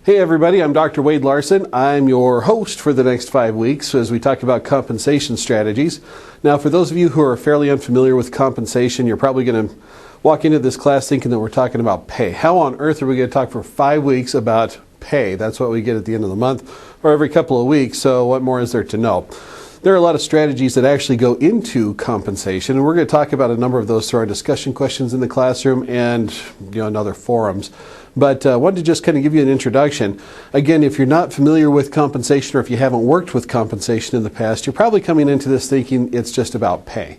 Hey everybody, I'm Dr. Wade Larson. I'm your host for the next 5 weeks as we talk about compensation strategies. Now, for those of you who are fairly unfamiliar with compensation, you're probably going to walk into this class thinking that we're talking about pay. How on earth are we going to talk for 5 weeks about pay? That's what we get at the end of the month or every couple of weeks, so what more is there to know? There are a lot of strategies that actually go into compensation, and we're going to talk about a number of those through our discussion questions in the classroom and in other forums. But I wanted to just kind of give you an introduction. Again, if you're not familiar with compensation or if you haven't worked with compensation in the past, you're probably coming into this thinking it's just about pay.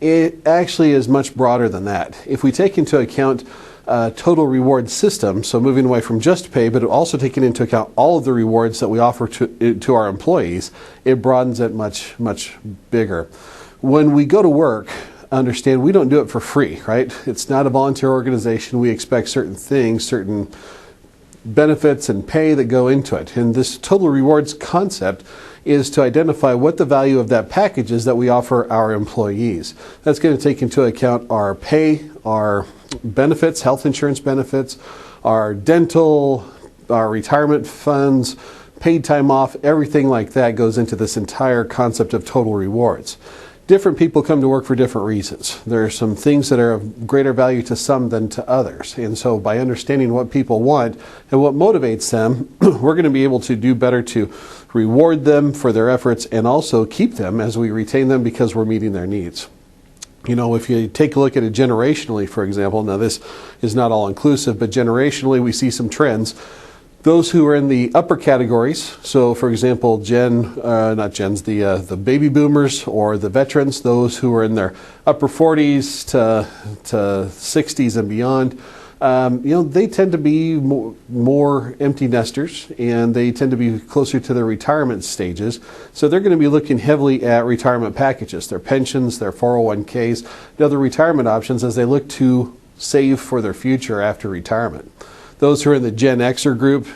It actually is much broader than that. If we take into account total reward system, so moving away from just pay, but also taking into account all of the rewards that we offer to our employees, it broadens it much, much bigger. When we go to work, understand we don't do it for free, right? It's not a volunteer organization. We expect certain things, certain benefits and pay that go into it. And this total rewards concept is to identify what the value of that package is that we offer our employees. That's going to take into account our pay, our benefits, health insurance benefits, our dental, our retirement funds, paid time off, everything like that goes into this entire concept of total rewards. Different people come to work for different reasons. There are some things that are of greater value to some than to others. And so by understanding what people want and what motivates them, we're going to be able to do better to reward them for their efforts and also keep them as we retain them because we're meeting their needs. You know, if you take a look at it generationally, for example, now this is not all inclusive, but generationally we see some trends. Those who are in the upper categories, so for example, the baby boomers or the veterans, those who are in their upper 40s to 60s and beyond, they tend to be more empty nesters and they tend to be closer to their retirement stages. So they're going to be looking heavily at retirement packages, their pensions, their 401ks, and other retirement options as they look to save for their future after retirement. Those who are in the Gen Xer group,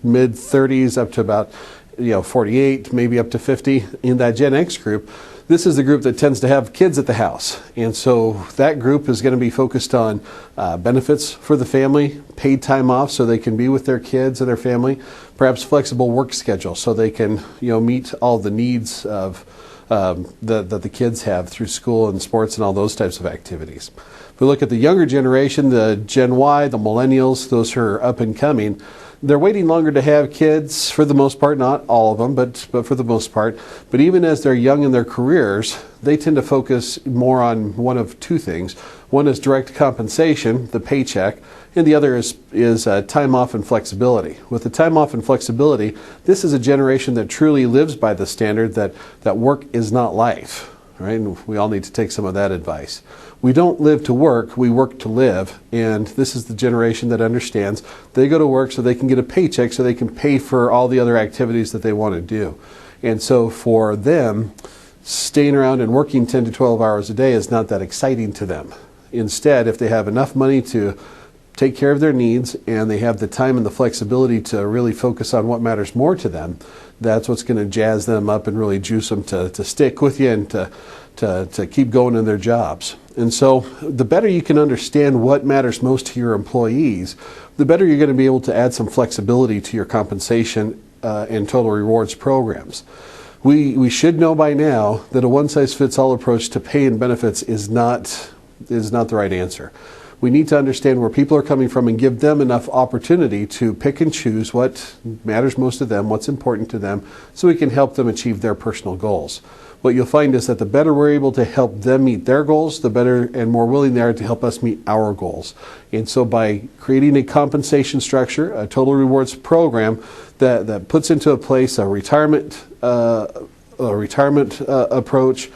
mid-30s up to about 48, maybe up to 50, in that Gen X group, this is the group that tends to have kids at the house. And so that group is going to be focused on benefits for the family, paid time off so they can be with their kids and their family, perhaps flexible work schedule so they can meet all the needs of that the kids have through school and sports and all those types of activities. If we look at the younger generation, the Gen Y, the millennials, those who are up and coming, they're waiting longer to have kids for the most part, not all of them, but for the most part. But even as they're young in their careers, they tend to focus more on one of two things. One is direct compensation, the paycheck, and the other is time off and flexibility. With the time off and flexibility, this is a generation that truly lives by the standard that work is not life. Right? And we all need to take some of that advice. We don't live to work, we work to live, and this is the generation that understands they go to work so they can get a paycheck so they can pay for all the other activities that they want to do. And so for them, staying around and working 10 to 12 hours a day is not that exciting to them. Instead, if they have enough money to take care of their needs and they have the time and the flexibility to really focus on what matters more to them, that's what's going to jazz them up and really juice them to stick with you and to keep going in their jobs. And so the better you can understand what matters most to your employees, the better you're going to be able to add some flexibility to your compensation and total rewards programs. We should know by now that a one-size-fits-all approach to pay and benefits is not the right answer. We need to understand where people are coming from and give them enough opportunity to pick and choose what matters most to them, what's important to them, so we can help them achieve their personal goals. What you'll find is that the better we're able to help them meet their goals, the better and more willing they are to help us meet our goals. And so by creating a compensation structure, a total rewards program that puts into place a retirement approach,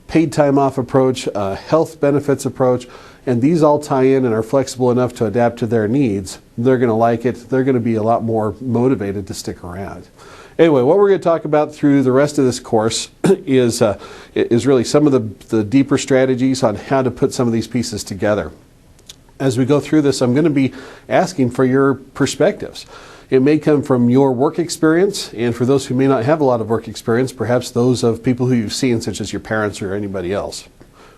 paid time off approach, health benefits approach, and these all tie in and are flexible enough to adapt to their needs, they're going to like it. They're going to be a lot more motivated to stick around. Anyway, what we're going to talk about through the rest of this course is really some of the deeper strategies on how to put some of these pieces together. As we go through this, I'm going to be asking for your perspectives. It may come from your work experience, and for those who may not have a lot of work experience, perhaps those of people who you've seen, such as your parents or anybody else.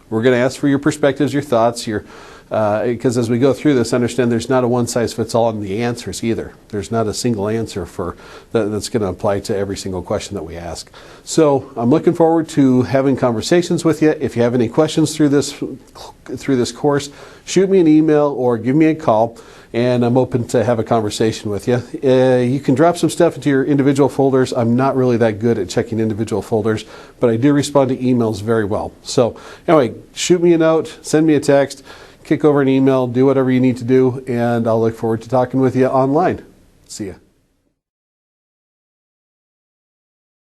We're going to ask for your perspectives, your thoughts, your Because as we go through this, understand there's not a one-size-fits-all in the answers either. There's not a single answer that's going to apply to every single question that we ask. So I'm looking forward to having conversations with you. If you have any questions through this course, shoot me an email or give me a call, and I'm open to have a conversation with you. You can drop some stuff into your individual folders. I'm not really that good at checking individual folders, but I do respond to emails very well. So anyway, shoot me a note, send me a text, kick over an email, do whatever you need to do, and I'll look forward to talking with you online. See ya.